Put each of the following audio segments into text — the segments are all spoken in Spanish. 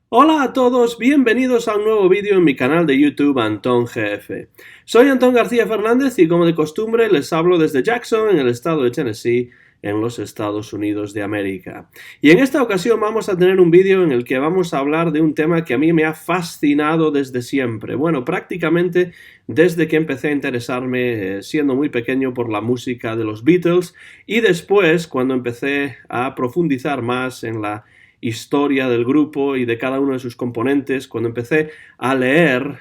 Hola a todos, bienvenidos a un nuevo vídeo en mi canal de YouTube Antón GF. Soy Antón García Fernández y como de costumbre les hablo desde Jackson, en el estado de Tennessee, en los Estados Unidos de América. Y en esta ocasión vamos a tener un vídeo en el que vamos a hablar de un tema que a mí me ha fascinado desde siempre. Bueno, prácticamente desde que empecé a interesarme siendo muy pequeño por la música de los Beatles y después cuando empecé a profundizar más en la historia del grupo y de cada uno de sus componentes, cuando empecé a leer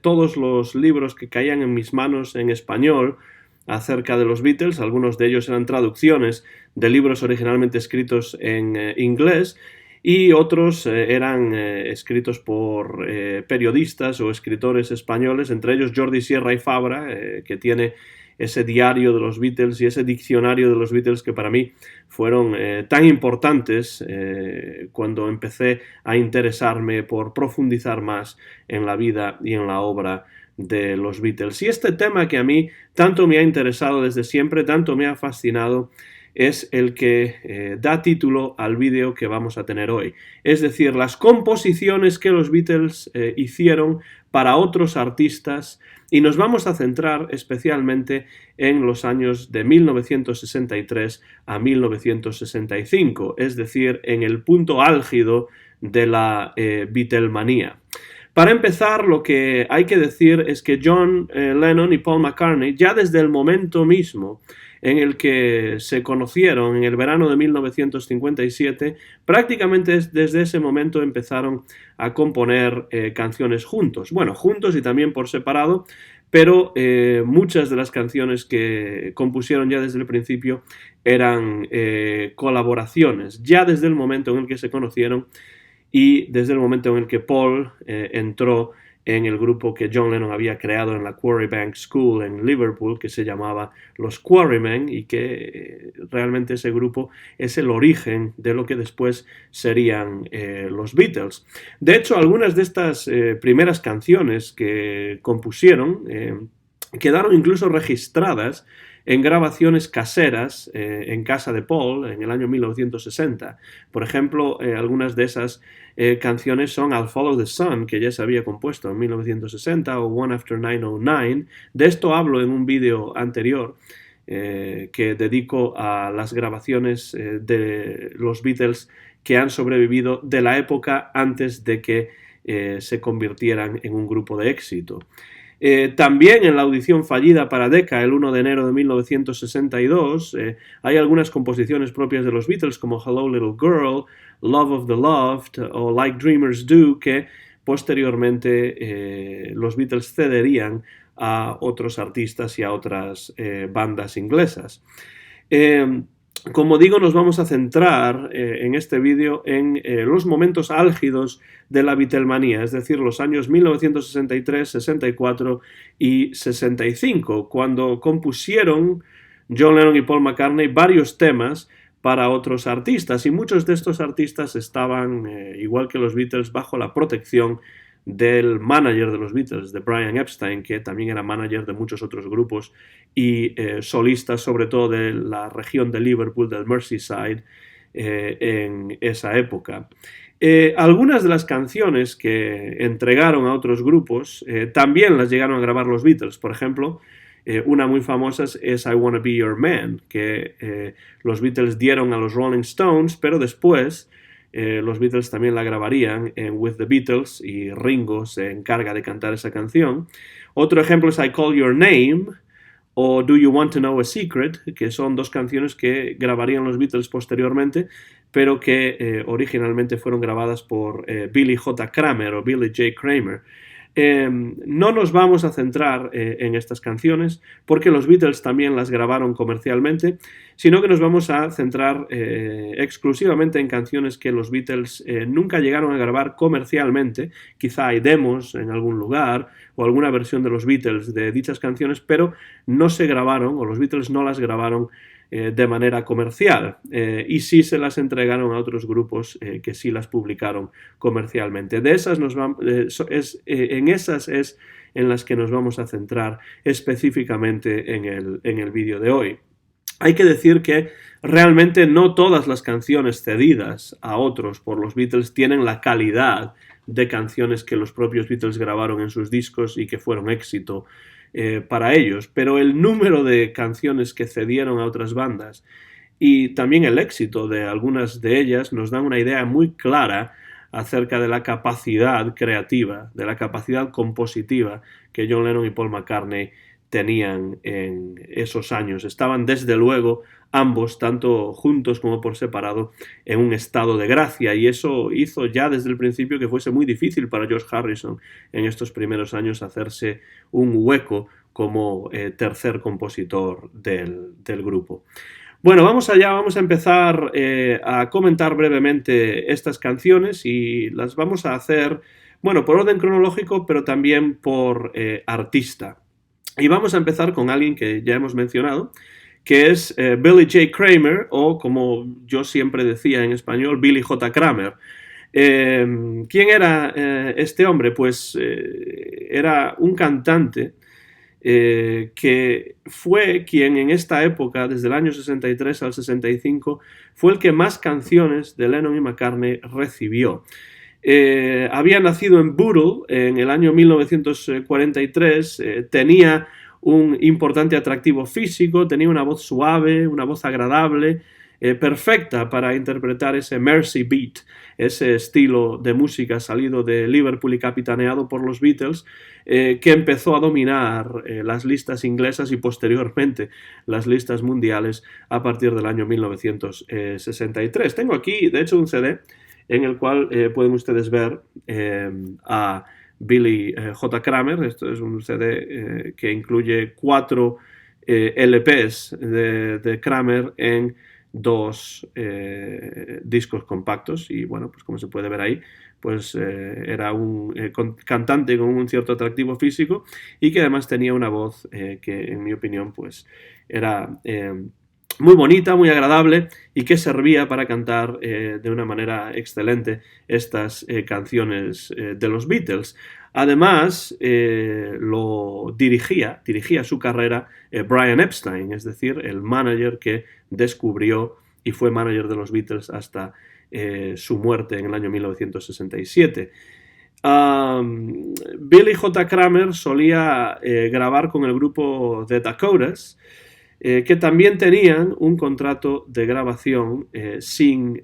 todos los libros que caían en mis manos en español acerca de los Beatles, algunos de ellos eran traducciones de libros originalmente escritos en inglés y otros eran escritos por periodistas o escritores españoles, entre ellos Jordi Sierra y Fabra, que tiene ese diario de los Beatles y ese diccionario de los Beatles que para mí fueron tan importantes cuando empecé a interesarme por profundizar más en la vida y en la obra de los Beatles. Y este tema que a mí tanto me ha interesado desde siempre, tanto me ha fascinado, es el que da título al vídeo que vamos a tener hoy. Es decir, las composiciones que los Beatles hicieron para otros artistas y nos vamos a centrar especialmente en los años de 1963 a 1965, es decir, en el punto álgido de la Beatlemanía. Para empezar, lo que hay que decir es que John Lennon y Paul McCartney, ya desde el momento mismo en el que se conocieron en el verano de 1957, prácticamente desde ese momento empezaron a componer canciones juntos. Bueno, juntos y también por separado, pero muchas de las canciones que compusieron ya desde el principio eran colaboraciones, ya desde el momento en el que se conocieron y desde el momento en el que Paul entró en el grupo que John Lennon había creado en la Quarry Bank School en Liverpool, que se llamaba los Quarrymen, y que realmente ese grupo es el origen de lo que después serían los Beatles. De hecho, algunas de estas primeras canciones que compusieron quedaron incluso registradas en grabaciones caseras en casa de Paul en el año 1960. Por ejemplo, algunas de esas canciones son I'll Follow the Sun, que ya se había compuesto en 1960, o One After 909. De esto hablo en un vídeo anterior que dedico a las grabaciones de los Beatles que han sobrevivido de la época antes de que se convirtieran en un grupo de éxito. También en la audición fallida para Decca el 1 de enero de 1962 hay algunas composiciones propias de los Beatles como Hello Little Girl, Love of the Loved o Like Dreamers Do, que posteriormente los Beatles cederían a otros artistas y a otras bandas inglesas. Como digo, nos vamos a centrar en este vídeo en los momentos álgidos de la Beatlemanía, es decir, los años 1963, 64 y 65, cuando compusieron John Lennon y Paul McCartney varios temas para otros artistas, y muchos de estos artistas estaban, igual que los Beatles, bajo la protección del manager de los Beatles, de Brian Epstein, que también era manager de muchos otros grupos y solistas, sobre todo de la región de Liverpool, del Merseyside, en esa época. Algunas de las canciones que entregaron a otros grupos también las llegaron a grabar los Beatles. Por ejemplo, una muy famosa es I Wanna Be Your Man, que los Beatles dieron a los Rolling Stones, pero después los Beatles también la grabarían en With the Beatles y Ringo se encarga de cantar esa canción. Otro ejemplo es I Call Your Name o Do You Want to Know a Secret, que son dos canciones que grabarían los Beatles posteriormente, pero que originalmente fueron grabadas por Billy J. Kramer o Billy J. Kramer. No nos vamos a centrar en estas canciones porque los Beatles también las grabaron comercialmente, sino que nos vamos a centrar exclusivamente en canciones que los Beatles nunca llegaron a grabar comercialmente. Quizá hay demos en algún lugar o alguna versión de los Beatles de dichas canciones, pero no se grabaron o los Beatles no las grabaron de manera comercial y sí se las entregaron a otros grupos que sí las publicaron comercialmente. De esas en esas es en las que nos vamos a centrar específicamente en el vídeo de hoy. Hay que decir que realmente no todas las canciones cedidas a otros por los Beatles tienen la calidad de canciones que los propios Beatles grabaron en sus discos y que fueron éxito para ellos, pero el número de canciones que cedieron a otras bandas y también el éxito de algunas de ellas nos dan una idea muy clara acerca de la capacidad creativa, de la capacidad compositiva que John Lennon y Paul McCartney tenían en esos años. Estaban desde luego ambos, tanto juntos como por separado, en un estado de gracia, y eso hizo ya desde el principio que fuese muy difícil para George Harrison en estos primeros años hacerse un hueco como tercer compositor del grupo. Bueno, vamos allá, vamos a empezar a comentar brevemente estas canciones y las vamos a hacer, bueno, por orden cronológico, pero también por artista. Y vamos a empezar con alguien que ya hemos mencionado, que es Billy J. Kramer, o como yo siempre decía en español, Billy J. Kramer. ¿Quién era este hombre? Pues era un cantante que fue quien en esta época, desde el año 63 al 65, fue el que más canciones de Lennon y McCartney recibió. Había nacido en Bootle en el año 1943, tenía un importante atractivo físico, tenía una voz suave, una voz agradable, perfecta para interpretar ese Mersey Beat, ese estilo de música salido de Liverpool y capitaneado por los Beatles, que empezó a dominar las listas inglesas y posteriormente las listas mundiales a partir del año 1963. Tengo aquí, de hecho, un CD en el cual pueden ustedes ver a Billy J. Kramer. Esto es un CD que incluye 4 LPs de Kramer en 2 discos compactos, y bueno, pues como se puede ver ahí, pues era un cantante con un cierto atractivo físico y que además tenía una voz que en mi opinión pues era muy bonita, muy agradable y que servía para cantar de una manera excelente estas canciones de los Beatles. Además, lo dirigía su carrera Brian Epstein, es decir, el manager que descubrió y fue manager de los Beatles hasta su muerte en el año 1967. Billy J. Kramer solía grabar con el grupo The Dakotas, que también tenían un contrato de grabación sin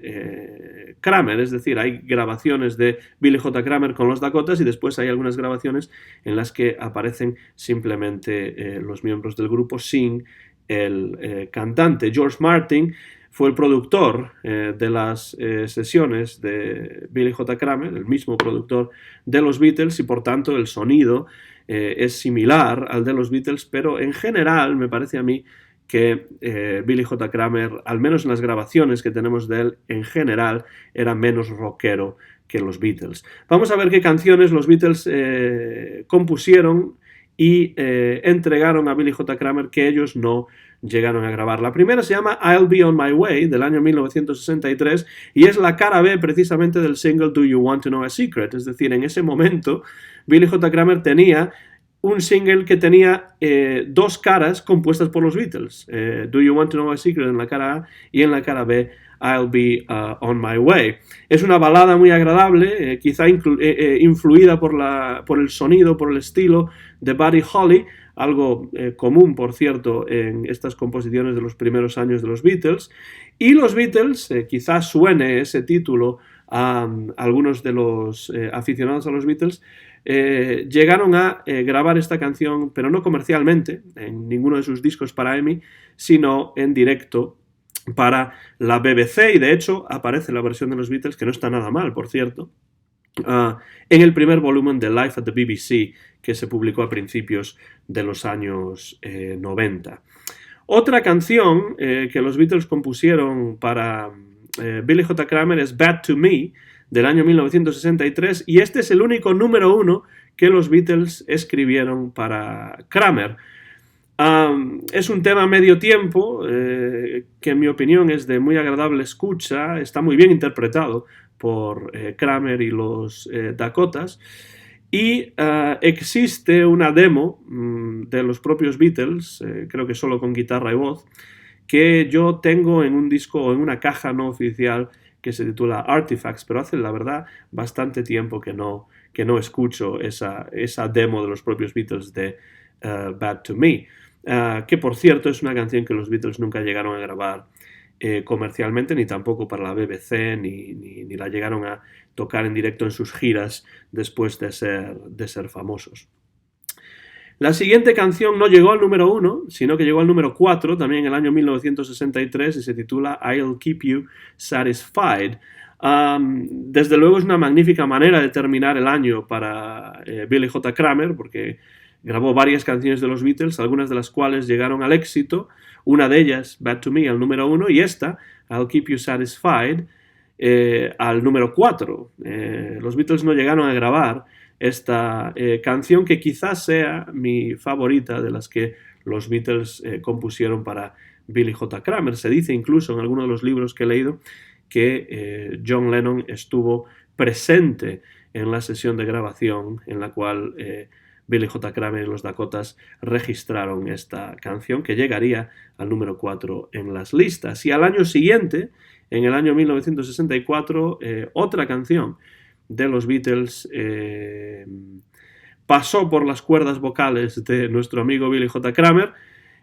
Kramer, es decir, hay grabaciones de Billy J. Kramer con los Dakotas y después hay algunas grabaciones en las que aparecen simplemente los miembros del grupo sin el cantante. George Martin fue el productor de las sesiones de Billy J. Kramer, el mismo productor de los Beatles, y por tanto el sonido es similar al de los Beatles, pero en general me parece a mí que Billy J. Kramer, al menos en las grabaciones que tenemos de él, en general era menos rockero que los Beatles. Vamos a ver qué canciones los Beatles compusieron y entregaron a Billy J. Kramer que ellos no llegaron a grabar. La primera se llama I'll Be On My Way, del año 1963, y es la cara B precisamente del single Do You Want to Know a Secret. Es decir, en ese momento Billy J. Kramer tenía un single que tenía 2 caras compuestas por los Beatles. Do You Want to Know a Secret en la cara A y en la cara B I'll Be On My Way. Es una balada muy agradable, quizá influida por el sonido, por el estilo de Buddy Holly, algo común, por cierto, en estas composiciones de los primeros años de los Beatles. Y los Beatles, quizás suene ese título a algunos de los aficionados a los Beatles, llegaron a grabar esta canción, pero no comercialmente, en ninguno de sus discos para EMI, sino en directo para la BBC, y de hecho aparece la versión de los Beatles, que no está nada mal, por cierto, en el primer volumen de Live at the BBC, que se publicó a principios de los años 90. Otra canción que los Beatles compusieron para Billy J. Kramer es Bad to Me, del año 1963, y este es el único número 1 que los Beatles escribieron para Kramer. Es un tema medio tiempo, que en mi opinión es de muy agradable escucha, está muy bien interpretado por Kramer y los Dakotas, y existe una demo de los propios Beatles, creo que solo con guitarra y voz, que yo tengo en un disco o en una caja no oficial que se titula Artifacts, pero hace la verdad bastante tiempo que no escucho esa demo de los propios Beatles de Bad to Me, que por cierto es una canción que los Beatles nunca llegaron a grabar comercialmente, ni tampoco para la BBC, ni la llegaron a tocar en directo en sus giras después de ser famosos. La siguiente canción no llegó al número 1, sino que llegó al número 4, también en el año 1963, y se titula I'll Keep You Satisfied. Desde luego es una magnífica manera de terminar el año para Billy J. Kramer, porque grabó varias canciones de los Beatles, algunas de las cuales llegaron al éxito, una de ellas, Bad to Me, al número 1, y esta, I'll Keep You Satisfied, al número 4. Los Beatles no llegaron a grabar esta canción, que quizás sea mi favorita de las que los Beatles compusieron para Billy J. Kramer. Se dice incluso en algunos de los libros que he leído que John Lennon estuvo presente en la sesión de grabación en la cual Billy J. Kramer y los Dakotas registraron esta canción, que llegaría al número 4 en las listas. Y al año siguiente, en el año 1964, otra canción de los Beatles pasó por las cuerdas vocales de nuestro amigo Billy J. Kramer.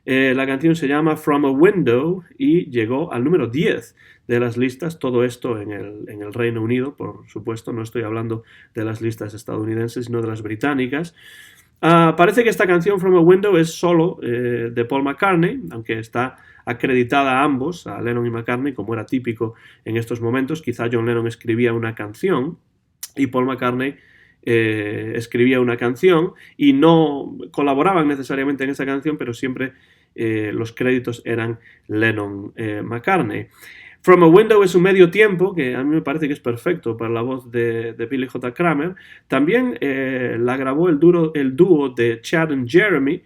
La canción se llama From a Window y llegó al número 10 de las listas, todo esto en el Reino Unido, por supuesto, no estoy hablando de las listas estadounidenses, sino de las británicas. Parece que esta canción From a Window es solo de Paul McCartney, aunque está acreditada a ambos, a Lennon y McCartney, como era típico en estos momentos. Quizá John Lennon escribía una canción y Paul McCartney escribía una canción y no colaboraban necesariamente en esa canción, pero siempre los créditos eran Lennon-McCartney. From a Window es un medio tiempo que a mí me parece que es perfecto para la voz de Billy J. Kramer. También la grabó el dúo de Chad and Jeremy,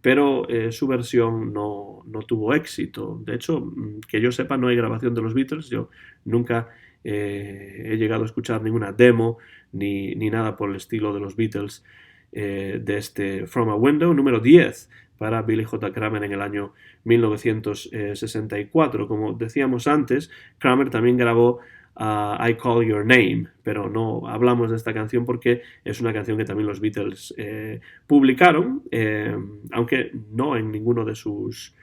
pero su versión no tuvo éxito. De hecho, que yo sepa, no hay grabación de los Beatles. Yo nunca he llegado a escuchar ninguna demo ni nada por el estilo de los Beatles de este From a Window, número 10 para Billy J. Kramer en el año 1964. Como decíamos antes, Kramer también grabó I Call Your Name, pero no hablamos de esta canción porque es una canción que también los Beatles publicaron, aunque no en ninguno de sus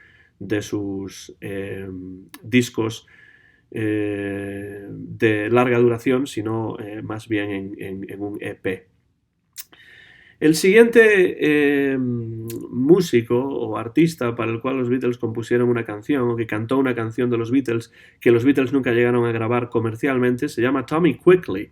discos de larga duración, sino más bien en un EP. El siguiente músico o artista para el cual los Beatles compusieron una canción, o que cantó una canción de los Beatles que los Beatles nunca llegaron a grabar comercialmente, se llama Tommy Quigley.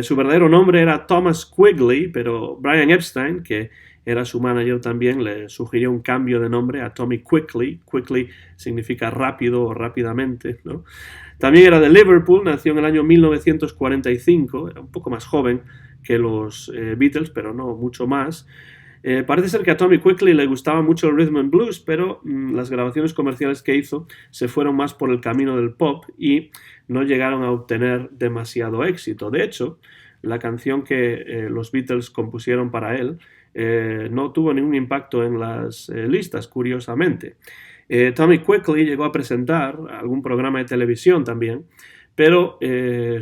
Su verdadero nombre era Thomas Quigley, pero Brian Epstein, que era su manager también, le sugirió un cambio de nombre a Tommy Quigley. Quigley significa rápido o rápidamente, ¿no? También era de Liverpool, nació en el año 1945, era un poco más joven que los Beatles, pero no mucho más. Parece ser que a Tommy Quigley le gustaba mucho el rhythm and blues, pero las grabaciones comerciales que hizo se fueron más por el camino del pop y no llegaron a obtener demasiado éxito. De hecho, la canción que los Beatles compusieron para él no tuvo ningún impacto en las listas, curiosamente. Tommy Quigley llegó a presentar algún programa de televisión también, pero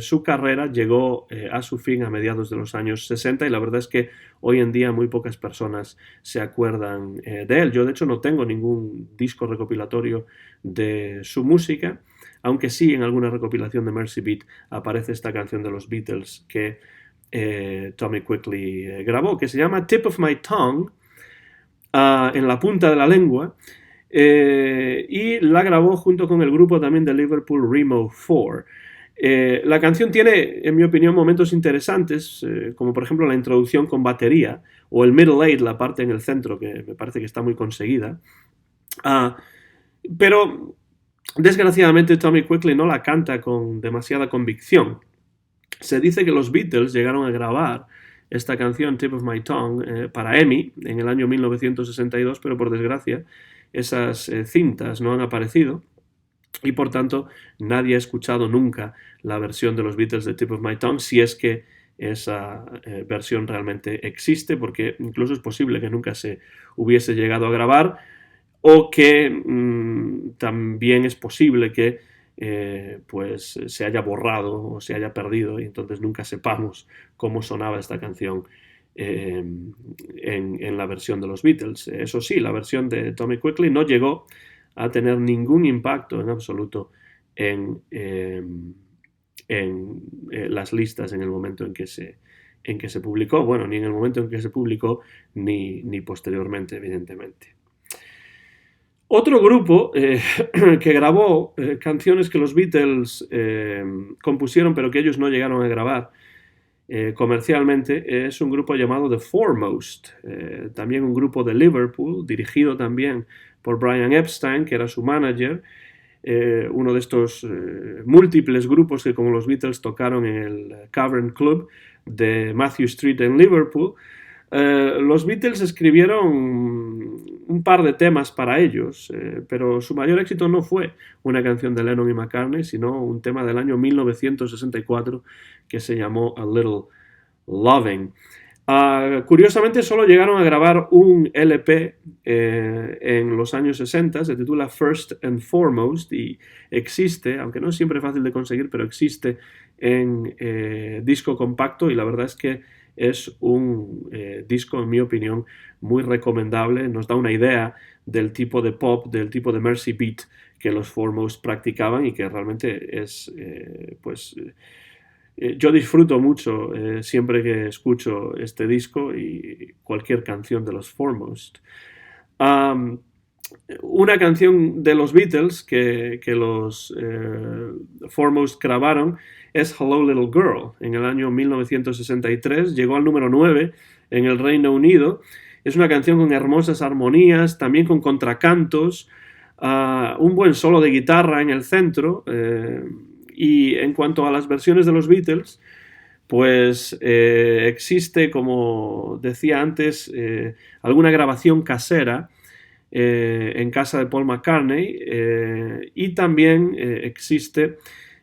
su carrera llegó a su fin a mediados de los años 60 y la verdad es que hoy en día muy pocas personas se acuerdan de él. Yo de hecho no tengo ningún disco recopilatorio de su música, aunque sí en alguna recopilación de Mercy Beat aparece esta canción de los Beatles que Tommy Quigley grabó, que se llama Tip of My Tongue, en la punta de la lengua. Y la grabó junto con el grupo también de Liverpool Remo 4. La canción tiene, en mi opinión, momentos interesantes, como por ejemplo la introducción con batería, o el middle eight, la parte en el centro, que me parece que está muy conseguida. Pero, desgraciadamente, Tommy Quigley no la canta con demasiada convicción. Se dice que los Beatles llegaron a grabar esta canción, Tip of My Tongue, para EMI en el año 1962, pero por desgracia esas cintas no han aparecido y por tanto nadie ha escuchado nunca la versión de los Beatles de Tip of My Tongue, si es que esa versión realmente existe, porque incluso es posible que nunca se hubiese llegado a grabar, o que también es posible que pues se haya borrado o se haya perdido y entonces nunca sepamos cómo sonaba esta canción en la versión de los Beatles. Eso sí, la versión de Tommy Quickly no llegó a tener ningún impacto en absoluto en las listas en el momento en que se publicó, bueno, ni en el momento en que se publicó ni posteriormente, evidentemente. Otro grupo que grabó canciones que los Beatles compusieron pero que ellos no llegaron a grabar comercialmente es un grupo llamado The Foremost, también un grupo de Liverpool, dirigido también por Brian Epstein, que era su manager, uno de estos múltiples grupos que como los Beatles tocaron en el Cavern Club de Matthew Street en Liverpool. Los Beatles escribieron un par de temas para ellos, pero su mayor éxito no fue una canción de Lennon y McCartney, sino un tema del año 1964 que se llamó A Little Loving. Curiosamente solo llegaron a grabar un LP en los años 60, se titula First and Foremost y existe, aunque no es siempre fácil de conseguir, pero existe en disco compacto y la verdad es que es un disco, en mi opinión, muy recomendable. Nos da una idea del tipo de pop, del tipo de Mercy Beat que los Foremost practicaban y que realmente es, yo disfruto mucho siempre que escucho este disco y cualquier canción de los Foremost. Una canción de los Beatles que los Foremost grabaron es Hello Little Girl. En el año 1963 llegó al número 9 en el Reino Unido. Es una canción con hermosas armonías, también con contracantos, un buen solo de guitarra en el centro. Y en cuanto a las versiones de los Beatles, pues existe, como decía antes, alguna grabación casera en casa de Paul McCartney y también existe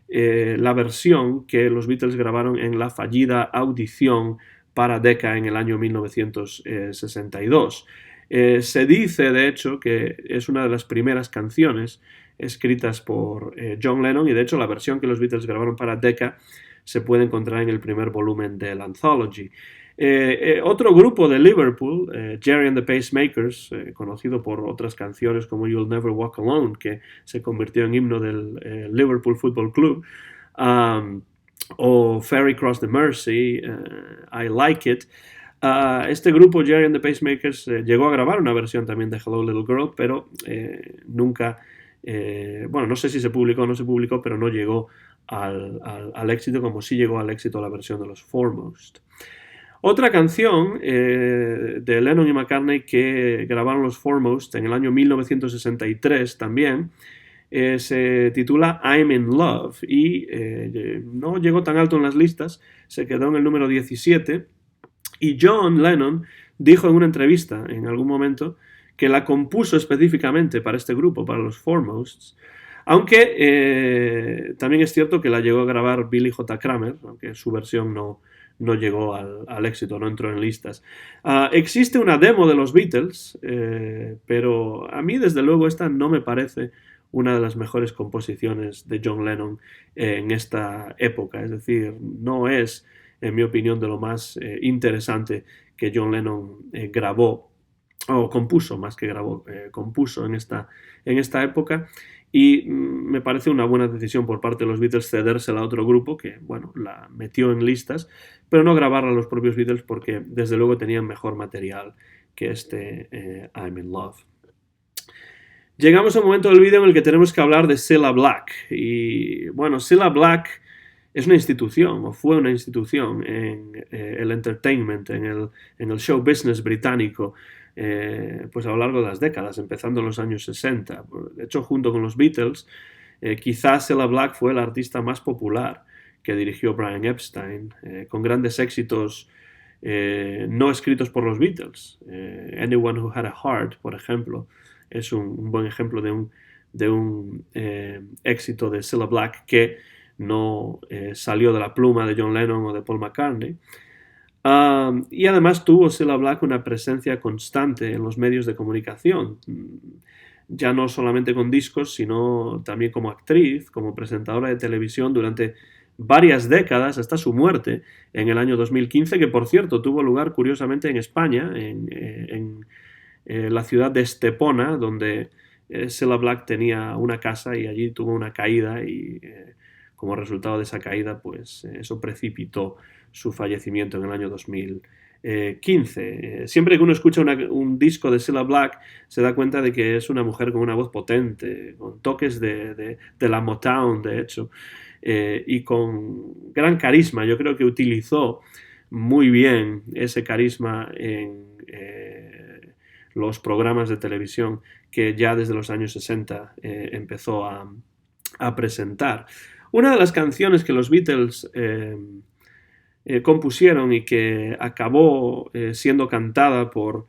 la versión que los Beatles grabaron en la fallida audición para Decca en el año 1962. Se dice, de hecho, que es una de las primeras canciones escritas por John Lennon y de hecho la versión que los Beatles grabaron para Decca se puede encontrar en el primer volumen del Anthology. Otro grupo de Liverpool, Gerry and the Pacemakers, conocido por otras canciones como You'll Never Walk Alone, que se convirtió en himno del Liverpool Football Club, o Ferry Cross the Mersey, I Like It. Este grupo, Gerry and the Pacemakers, llegó a grabar una versión también de Hello Little Girl, pero nunca, bueno, no sé si se publicó o no se publicó, pero no llegó al éxito como sí llegó al éxito la versión de los Foremost. Otra canción de Lennon y McCartney que grabaron los Foremost en el año 1963 también se titula I'm in Love y no llegó tan alto en las listas, se quedó en el número 17 y John Lennon dijo en una entrevista en algún momento que la compuso específicamente para este grupo, para los Foremost, aunque también es cierto que la llegó a grabar Billy J. Kramer, aunque su versión no llegó al éxito, no entró en listas. Existe una demo de los Beatles, pero a mí desde luego esta no me parece una de las mejores composiciones de John Lennon en esta época, es decir, no es, en mi opinión, de lo más interesante que John Lennon grabó, o compuso más que grabó, compuso en esta época. Y me parece una buena decisión por parte de los Beatles cedérsela a otro grupo que, bueno, la metió en listas, pero no grabarla a los propios Beatles porque, desde luego, tenían mejor material que este I'm in Love. Llegamos a un momento del vídeo en el que tenemos que hablar de Cilla Black. Y, bueno, Cilla Black es una institución, o fue una institución en el entertainment, en el show business británico, pues a lo largo de las décadas, empezando en los años 60. De hecho, junto con los Beatles, quizás Cilla Black fue el artista más popular que dirigió Brian Epstein, con grandes éxitos no escritos por los Beatles. Anyone Who Had a Heart, por ejemplo, es un buen ejemplo de un éxito de Cilla Black que no salió de la pluma de John Lennon o de Paul McCartney. Y además tuvo Cilla Black una presencia constante en los medios de comunicación. ya no solamente con discos, sino también como actriz, como presentadora de televisión durante varias décadas hasta su muerte en el año 2015, que por cierto tuvo lugar curiosamente en España, en la ciudad de Estepona, donde Cilla Black tenía una casa y allí tuvo una caída y como resultado de esa caída, pues eso precipitó su fallecimiento en el año 2015. Siempre que uno escucha un disco de Cilla Black se da cuenta de que es una mujer con una voz potente, con toques de la Motown, de hecho, y con gran carisma. Yo creo que utilizó muy bien ese carisma en los programas de televisión que ya desde los años 60 empezó a presentar. Una de las canciones que los Beatles compusieron y que acabó siendo cantada por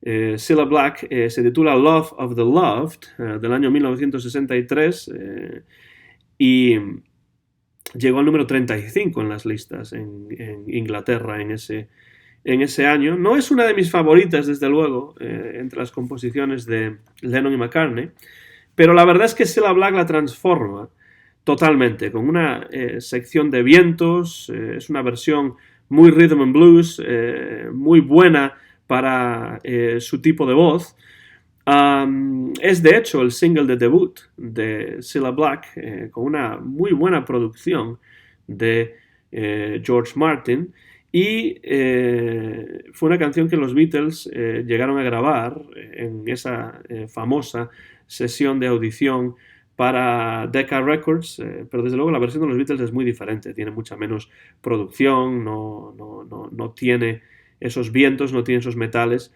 Cilla Black se titula Love of the Loved, del año 1963, y llegó al número 35 en las listas en Inglaterra en ese año. No es una de mis favoritas, desde luego, entre las composiciones de Lennon y McCartney, pero la verdad es que Cilla Black la transforma totalmente, con una sección de vientos, es una versión muy rhythm and blues, muy buena para su tipo de voz. Es de hecho el single de debut de Cilla Black, con una muy buena producción de George Martin, y fue una canción que los Beatles llegaron a grabar en esa famosa sesión de audición para Decca Records, pero desde luego la versión de los Beatles es muy diferente, tiene mucha menos producción, no tiene esos vientos, no tiene esos metales,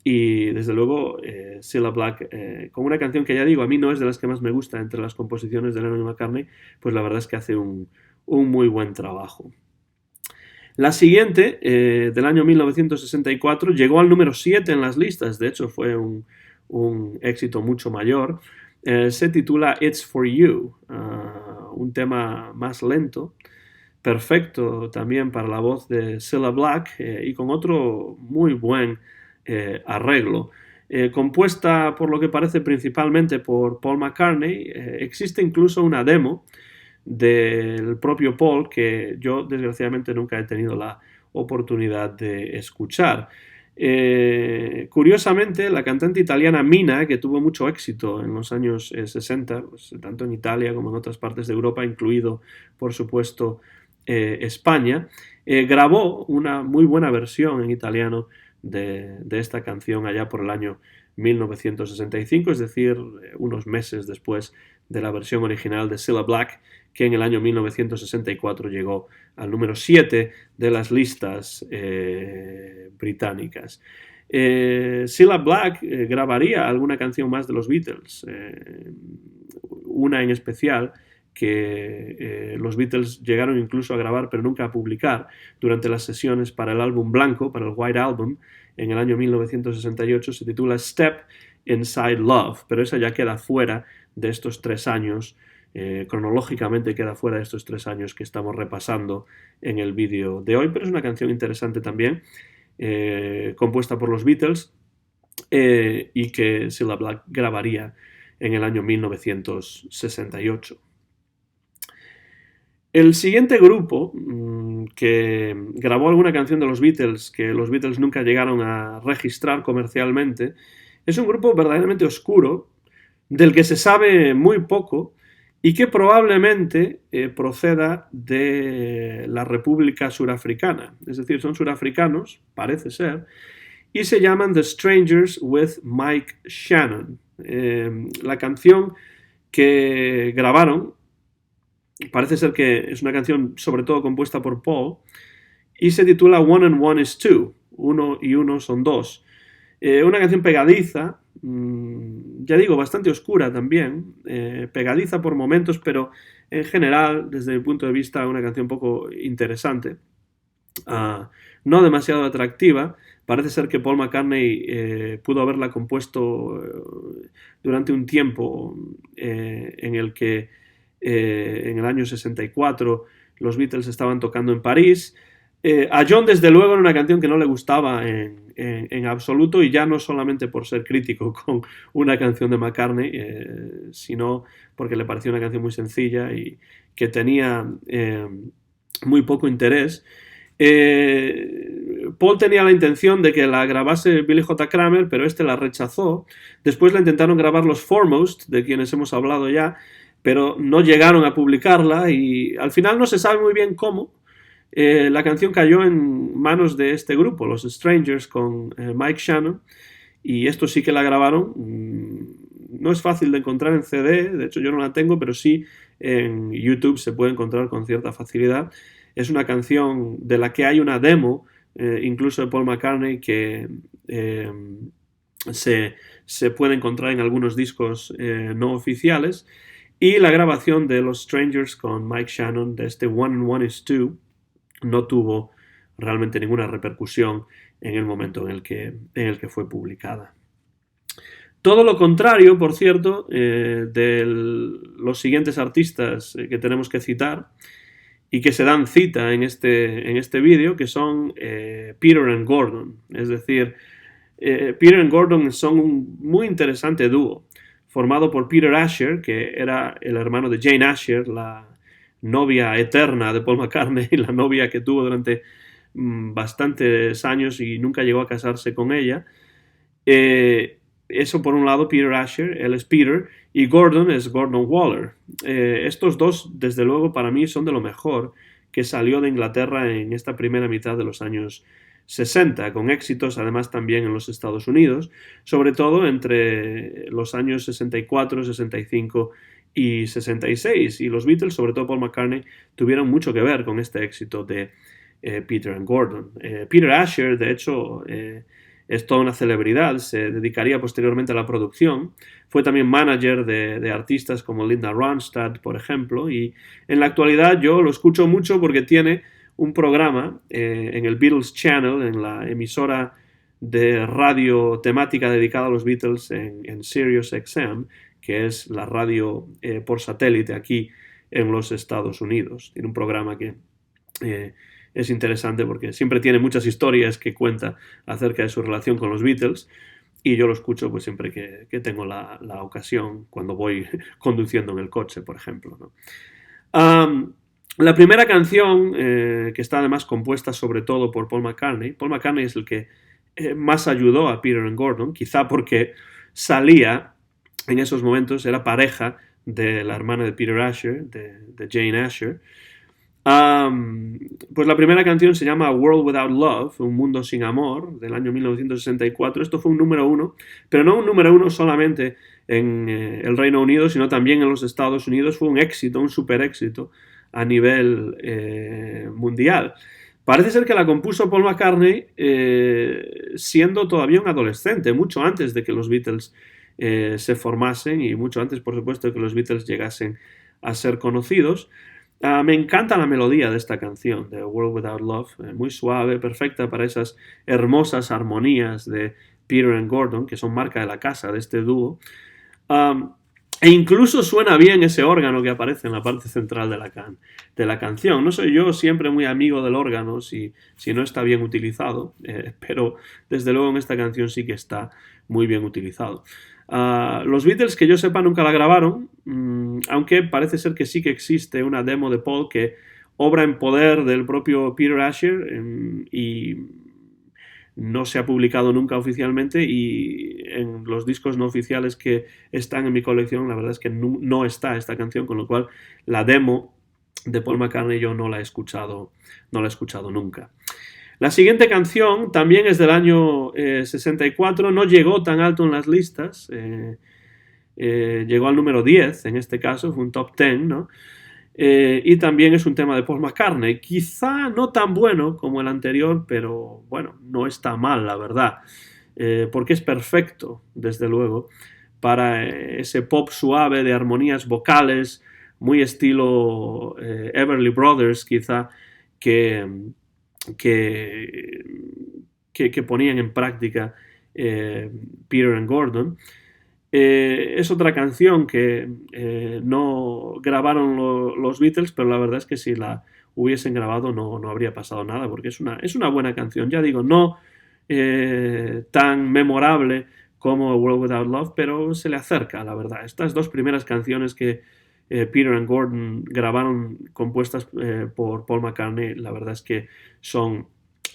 y desde luego Cilla Black, con una canción que ya digo, a mí no es de las que más me gusta entre las composiciones de Lennon y McCartney, pues la verdad es que hace un muy buen trabajo. La siguiente, del año 1964, llegó al número 7 en las listas, de hecho fue un éxito mucho mayor. Se titula It's For You, un tema más lento, perfecto también para la voz de Cilla Black, y con otro muy buen arreglo. Compuesta por lo que parece principalmente por Paul McCartney, existe incluso una demo del propio Paul que yo desgraciadamente nunca he tenido la oportunidad de escuchar. Curiosamente, la cantante italiana Mina, que tuvo mucho éxito en los años 60, pues, tanto en Italia como en otras partes de Europa, incluido, por supuesto, España, grabó una muy buena versión en italiano de esta canción allá por el año 1965, es decir, unos meses después de la versión original de Cilla Black, que en el año 1964 llegó al número 7 de las listas británicas. Cilla Black grabaría alguna canción más de los Beatles, una en especial que los Beatles llegaron incluso a grabar pero nunca a publicar durante las sesiones para el álbum blanco, para el White Album, en el año 1968, se titula Step Inside Love, pero esa ya queda fuera de estos 3 años, cronológicamente queda fuera de estos 3 años que estamos repasando en el vídeo de hoy, pero es una canción interesante también, compuesta por los Beatles, y que Cilla Black grabaría en el año 1968. El siguiente grupo que grabó alguna canción de los Beatles que los Beatles nunca llegaron a registrar comercialmente es un grupo verdaderamente oscuro, del que se sabe muy poco y que probablemente proceda de la República Surafricana. Es decir, son surafricanos, parece ser, y se llaman The Strangers with Mike Shannon. La canción que grabaron parece ser que es una canción sobre todo compuesta por Paul y se titula One and One is Two, uno y uno son dos. Una canción pegadiza, ya digo, bastante oscura también, pegadiza por momentos, pero en general, desde mi punto de vista, una canción poco interesante, no demasiado atractiva. Parece ser que Paul McCartney pudo haberla compuesto durante un tiempo en el que en el año 64 los Beatles estaban tocando en París. A John, desde luego, era una canción que no le gustaba en absoluto, y ya no solamente por ser crítico con una canción de McCartney, sino porque le parecía una canción muy sencilla y que tenía muy poco interés. Paul tenía la intención de que la grabase Billy J. Kramer, pero este la rechazó. Después la intentaron grabar los Foremost, de quienes hemos hablado ya, pero no llegaron a publicarla, y al final no se sabe muy bien cómo. La canción cayó en manos de este grupo, los Strangers, con Mike Shannon, y esto sí que la grabaron. No es fácil de encontrar en CD, de hecho yo no la tengo, pero sí en YouTube se puede encontrar con cierta facilidad. Es una canción de la que hay una demo, incluso de Paul McCartney, que eh, se puede encontrar en algunos discos no oficiales, y la grabación de los Strangers con Mike Shannon de este One and One is Two no tuvo realmente ninguna repercusión en el momento en el que fue publicada. Todo lo contrario, por cierto, de los siguientes artistas que tenemos que citar y que se dan cita en este vídeo, que son Peter and Gordon. Es decir, Peter and Gordon son un muy interesante dúo, formado por Peter Asher, que era el hermano de Jane Asher, la novia eterna de Paul McCartney, la novia que tuvo durante bastantes años y nunca llegó a casarse con ella. Eso por un lado, Peter Asher, él es Peter, y Gordon es Gordon Waller. Estos dos, desde luego, para mí son de lo mejor que salió de Inglaterra en esta primera mitad de los años 60, con éxitos además también en los Estados Unidos, sobre todo entre los años 64, 65 y 66. Y los Beatles, sobre todo Paul McCartney, tuvieron mucho que ver con este éxito de Peter and Gordon. Peter Asher, de hecho, es toda una celebridad, se dedicaría posteriormente a la producción, fue también manager de artistas como Linda Ronstadt, por ejemplo, y en la actualidad yo lo escucho mucho porque tiene un programa en el Beatles Channel, en la emisora de radio temática dedicada a los Beatles en Sirius XM, que es la radio por satélite aquí en los Estados Unidos. Tiene un programa que es interesante porque siempre tiene muchas historias que cuenta acerca de su relación con los Beatles, y yo lo escucho pues siempre que tengo la ocasión, cuando voy conduciendo en el coche, por ejemplo, ¿no? La primera canción, que está además compuesta sobre todo por Paul McCartney. Paul McCartney es el que más ayudó a Peter and Gordon, quizá porque salía en esos momentos, era pareja de la hermana de Peter Asher, de Jane Asher. Pues la primera canción se llama A World Without Love, Un Mundo Sin Amor, del año 1964. Esto fue un número uno, pero no un número uno solamente en el Reino Unido, sino también en los Estados Unidos. Fue un éxito, un super éxito a nivel mundial. Parece ser que la compuso Paul McCartney siendo todavía un adolescente, mucho antes de que los Beatles se formasen, y mucho antes, por supuesto, de que los Beatles llegasen a ser conocidos. Me encanta la melodía de esta canción, de World Without Love, muy suave, perfecta para esas hermosas armonías de Peter and Gordon, que son marca de la casa de este dúo. E incluso suena bien ese órgano que aparece en la parte central de la canción. No soy yo siempre muy amigo del órgano si no está bien utilizado, pero desde luego en esta canción sí que está muy bien utilizado. Los Beatles, que yo sepa, nunca la grabaron, aunque parece ser que sí que existe una demo de Paul que obra en poder del propio Peter Asher, y no se ha publicado nunca oficialmente, y en los discos no oficiales que están en mi colección la verdad es que no está esta canción, con lo cual la demo de Paul McCartney yo no la he escuchado nunca. La siguiente canción también es del año 64, no llegó tan alto en las listas, llegó al número 10 en este caso, fue un top 10, ¿no? Y también es un tema de Paul McCartney, quizá no tan bueno como el anterior, pero bueno, no está mal, la verdad, porque es perfecto, desde luego, para ese pop suave de armonías vocales, muy estilo Everly Brothers, quizá, que ponían en práctica Peter and Gordon. Es otra canción que no grabaron los Beatles, pero la verdad es que si la hubiesen grabado no habría pasado nada, porque es una buena canción. Ya digo, no tan memorable como World Without Love, pero se le acerca, la verdad. Estas dos primeras canciones que Peter and Gordon grabaron compuestas por Paul McCartney, la verdad es que son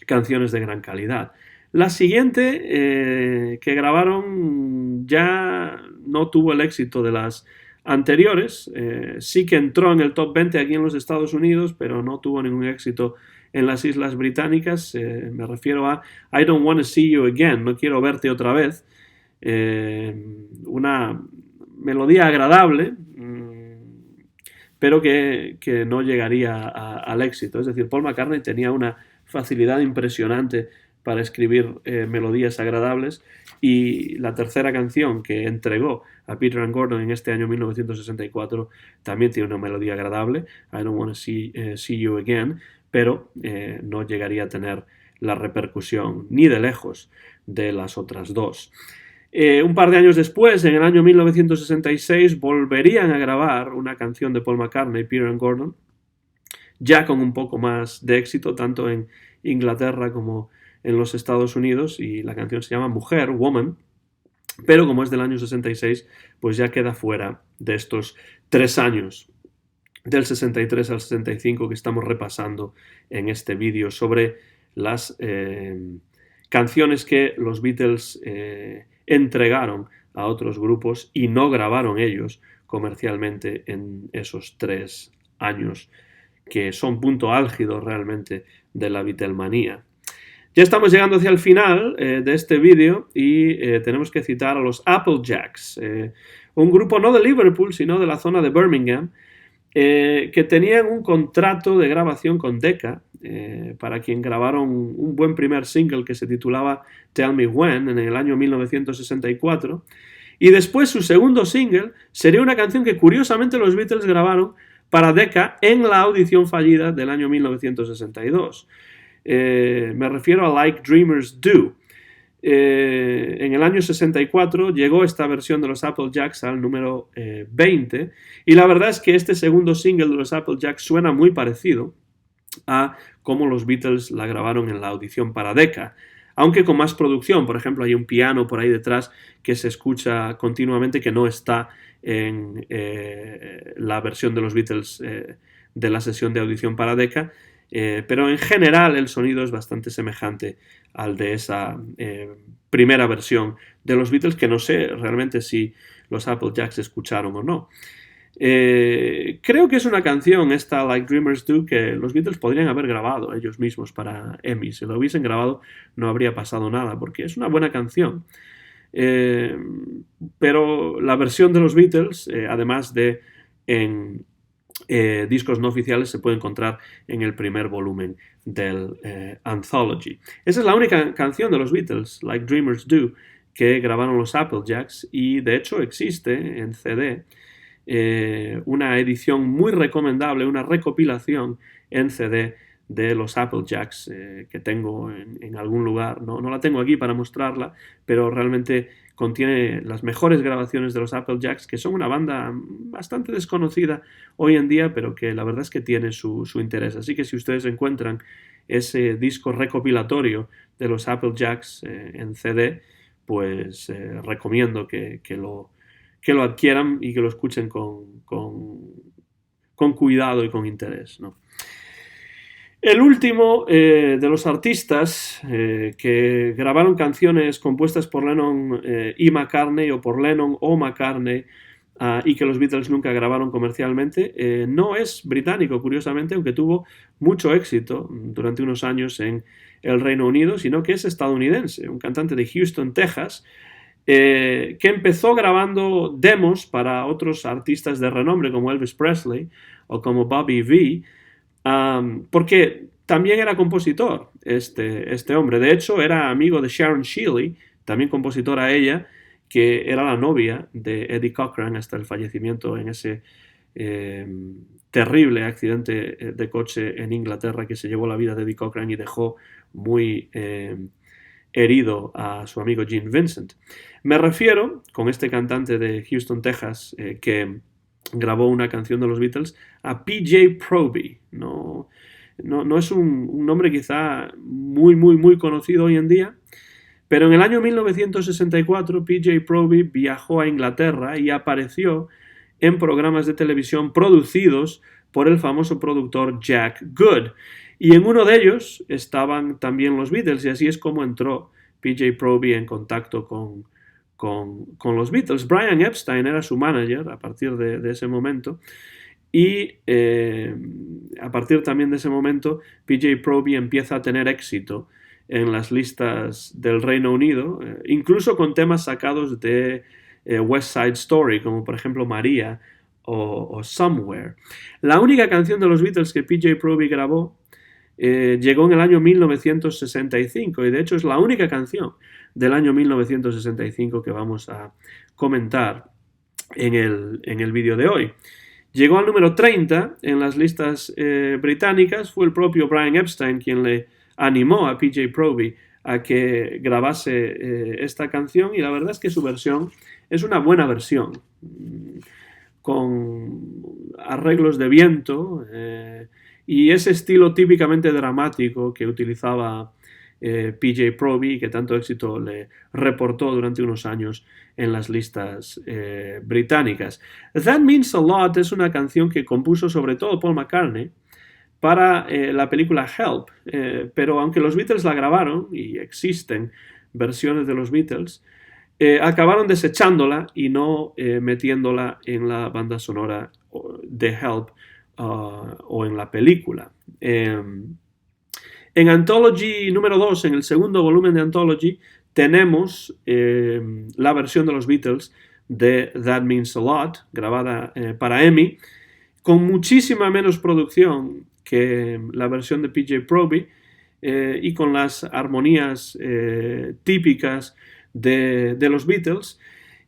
canciones de gran calidad. La siguiente que grabaron ya no tuvo el éxito de las anteriores. Sí que entró en el top 20 aquí en los Estados Unidos, pero no tuvo ningún éxito en las Islas Británicas. Me refiero a I Don't Wanna See You Again, no quiero verte otra vez. Una melodía agradable, pero que no llegaría al éxito. Es decir, Paul McCartney tenía una facilidad impresionante para escribir melodías agradables, y la tercera canción que entregó a Peter and Gordon en este año 1964 también tiene una melodía agradable, I Don't Wanna See You Again, pero no llegaría a tener la repercusión ni de lejos de las otras dos. Un par de años después, en el año 1966, volverían a grabar una canción de Paul McCartney, Peter and Gordon, ya con un poco más de éxito, tanto en Inglaterra como en los Estados Unidos, y la canción se llama Mujer, Woman, pero como es del año 66, pues ya queda fuera de estos 3 años, del 63 al 65, que estamos repasando en este vídeo sobre las canciones que los Beatles entregaron a otros grupos y no grabaron ellos comercialmente en esos 3 años, que son punto álgido realmente de la Beatlemanía. Ya estamos llegando hacia el final de este vídeo y tenemos que citar a los Applejacks, un grupo no de Liverpool, sino de la zona de Birmingham, que tenían un contrato de grabación con Decca, para quien grabaron un buen primer single que se titulaba Tell Me When en el año 1964, y después su segundo single sería una canción que curiosamente los Beatles grabaron para Decca en la audición fallida del año 1962. Me refiero a Like Dreamers Do. En el año 64 llegó esta versión de los Applejacks al número 20, y la verdad es que este segundo single de los Applejacks suena muy parecido a cómo los Beatles la grabaron en la audición para Decca, aunque con más producción. Por ejemplo, hay un piano por ahí detrás que se escucha continuamente, que no está en la versión de los Beatles de la sesión de audición para Decca, pero en general el sonido es bastante semejante al de esa primera versión de los Beatles, que no sé realmente si los Applejacks escucharon o no. Creo que es una canción, esta Like Dreamers Do, que los Beatles podrían haber grabado ellos mismos para EMI. Si lo hubiesen grabado no habría pasado nada, porque es una buena canción. Pero la versión de los Beatles, además de en discos no oficiales, se puede encontrar en el primer volumen del Anthology. Esa es la única canción de los Beatles, Like Dreamers Do, que grabaron los Applejacks, y de hecho existe en CD una edición muy recomendable, una recopilación en CD de los Applejacks, que tengo en algún lugar. No la tengo aquí para mostrarla, pero realmente contiene las mejores grabaciones de los Applejacks, que son una banda bastante desconocida hoy en día, pero que la verdad es que tiene su interés. Así que si ustedes encuentran ese disco recopilatorio de los Applejacks en CD, pues recomiendo que lo adquieran y que lo escuchen con cuidado y con interés, ¿no? El último de los artistas que grabaron canciones compuestas por Lennon y McCartney, o por Lennon o McCartney, y que los Beatles nunca grabaron comercialmente, no es británico, curiosamente, aunque tuvo mucho éxito durante unos años en el Reino Unido, sino que es estadounidense, un cantante de Houston, Texas, que empezó grabando demos para otros artistas de renombre como Elvis Presley o como Bobby Vee, porque también era compositor este hombre. De hecho, era amigo de Sharon Sheeley, también compositora ella, que era la novia de Eddie Cochran hasta el fallecimiento en ese terrible accidente de coche en Inglaterra que se llevó la vida de Eddie Cochran y dejó muy herido a su amigo Gene Vincent. Me refiero, con este cantante de Houston, Texas, que grabó una canción de los Beatles, a PJ Proby. No es un nombre quizá muy conocido hoy en día, pero en el año 1964 PJ Proby viajó a Inglaterra y apareció en programas de televisión producidos por el famoso productor Jack Good. Y en uno de ellos estaban también los Beatles, y así es como entró PJ Proby en contacto con los Beatles. Brian Epstein era su manager a partir de ese momento, y a partir también de ese momento PJ Proby empieza a tener éxito en las listas del Reino Unido, incluso con temas sacados de West Side Story, como por ejemplo María o Somewhere. La única canción de los Beatles que PJ Proby grabó llegó en el año 1965, y de hecho es la única canción del año 1965 que vamos a comentar en el vídeo de hoy. Llegó al número 30 en las listas británicas. Fue el propio Brian Epstein quien le animó a PJ Proby a que grabase esta canción, y la verdad es que su versión es una buena versión, con arreglos de viento y ese estilo típicamente dramático que utilizaba PJ Proby, que tanto éxito le reportó durante unos años en las listas británicas. That Means a Lot es una canción que compuso sobre todo Paul McCartney para la película Help, pero aunque los Beatles la grabaron y existen versiones de los Beatles, acabaron desechándola y no metiéndola en la banda sonora de Help o en la película. En Anthology número 2, en el segundo volumen de Anthology, tenemos la versión de los Beatles de That Means a Lot, grabada para EMI, con muchísima menos producción que la versión de PJ Proby y con las armonías típicas de los Beatles.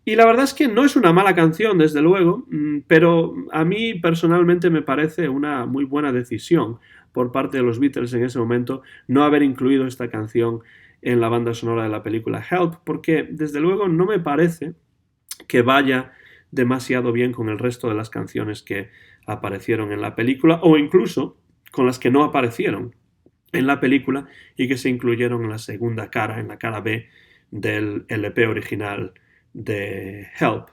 Y la verdad es que no es una mala canción, desde luego, pero a mí personalmente me parece una muy buena decisión por parte de los Beatles en ese momento no haber incluido esta canción en la banda sonora de la película Help, porque desde luego no me parece que vaya demasiado bien con el resto de las canciones que aparecieron en la película, o incluso con las que no aparecieron en la película y que se incluyeron en la segunda cara, en la cara B del LP original de Help.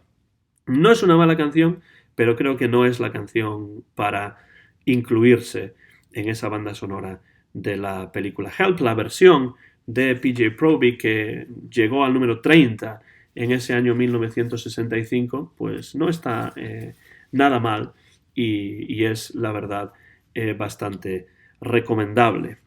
No es una mala canción, pero creo que no es la canción para incluirse en esa banda sonora de la película Help. La versión de PJ Proby, que llegó al número 30 en ese año 1965, pues no está nada mal y es, la verdad, bastante recomendable.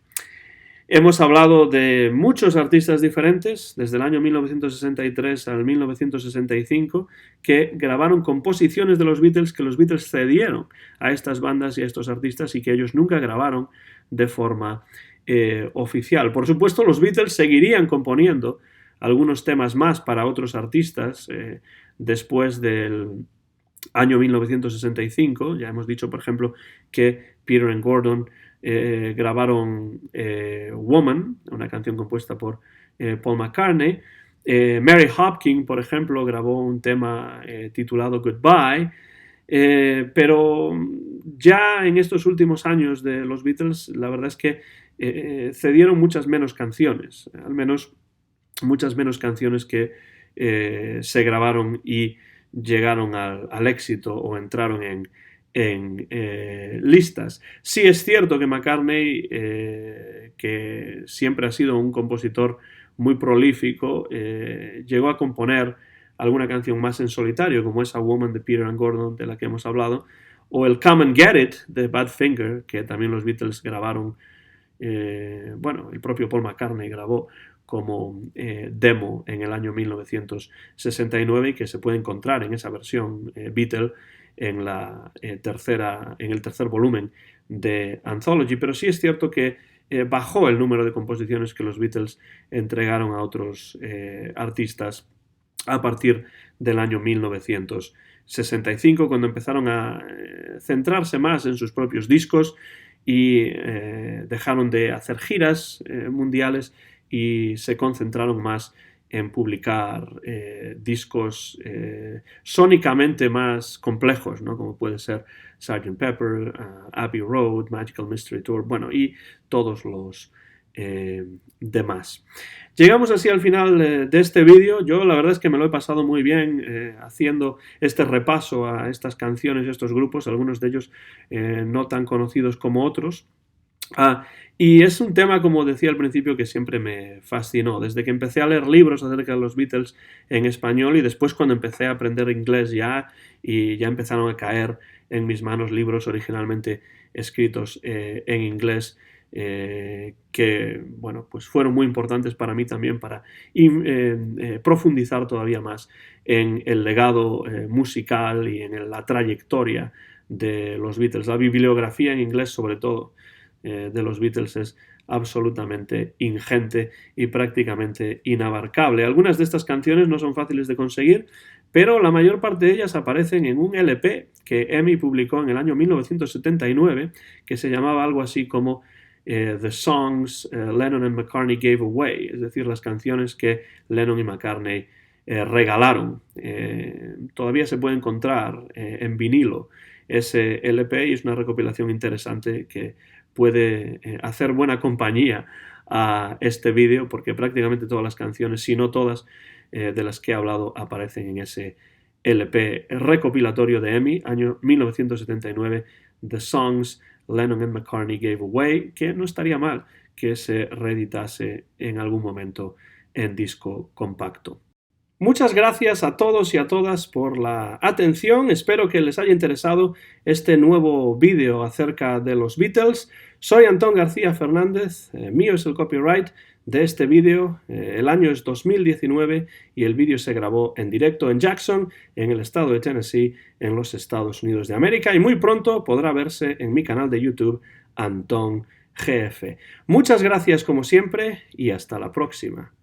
Hemos hablado de muchos artistas diferentes, desde el año 1963 al 1965, que grabaron composiciones de los Beatles que los Beatles cedieron a estas bandas y a estos artistas y que ellos nunca grabaron de forma oficial. Por supuesto, los Beatles seguirían componiendo algunos temas más para otros artistas después del año 1965. Ya hemos dicho, por ejemplo, que Peter and Gordon grabaron Woman, una canción compuesta por Paul McCartney. Mary Hopkin, por ejemplo, grabó un tema titulado Goodbye, pero ya en estos últimos años de los Beatles, la verdad es que cedieron muchas menos canciones, al menos muchas menos canciones que se grabaron y llegaron al éxito o entraron en listas. Sí es cierto que McCartney, que siempre ha sido un compositor muy prolífico, llegó a componer alguna canción más en solitario, como esa Woman de Peter and Gordon de la que hemos hablado, o el Come and Get It de Badfinger, que también los Beatles grabaron, bueno, el propio Paul McCartney grabó como demo en el año 1969 y que se puede encontrar en esa versión Beatle en el tercer volumen de Anthology. Pero sí es cierto que bajó el número de composiciones que los Beatles entregaron a otros artistas a partir del año 1965, cuando empezaron a centrarse más en sus propios discos y dejaron de hacer giras mundiales y se concentraron más en publicar discos sónicamente más complejos, ¿no? Como puede ser Sgt. Pepper, Abbey Road, Magical Mystery Tour, bueno, y todos los demás. Llegamos así al final de este vídeo. Yo la verdad es que me lo he pasado muy bien haciendo este repaso a estas canciones y estos grupos, algunos de ellos no tan conocidos como otros. Y es un tema, como decía al principio, que siempre me fascinó. Desde que empecé a leer libros acerca de los Beatles en español y después cuando empecé a aprender inglés y ya empezaron a caer en mis manos libros originalmente escritos en inglés, que bueno, pues fueron muy importantes para mí también para profundizar todavía más en el legado musical y en la trayectoria de los Beatles. La bibliografía en inglés, sobre todo, de los Beatles es absolutamente ingente y prácticamente inabarcable. Algunas de estas canciones no son fáciles de conseguir, pero la mayor parte de ellas aparecen en un LP que EMI publicó en el año 1979, que se llamaba algo así como The Songs Lennon and McCartney Gave Away, es decir, las canciones que Lennon y McCartney regalaron. Todavía se puede encontrar en vinilo ese LP y es una recopilación interesante que puede hacer buena compañía a este vídeo, porque prácticamente todas las canciones, si no todas, de las que he hablado aparecen en ese LP recopilatorio de EMI, año 1979, The Songs Lennon and McCartney Gave Away, que no estaría mal que se reeditase en algún momento en disco compacto. Muchas gracias a todos y a todas por la atención. Espero que les haya interesado este nuevo vídeo acerca de los Beatles. Soy Antón García Fernández, mío es el copyright de este vídeo. El año es 2019 y el vídeo se grabó en directo en Jackson, en el estado de Tennessee, en los Estados Unidos de América, y muy pronto podrá verse en mi canal de YouTube, Antón GF. Muchas gracias como siempre y hasta la próxima.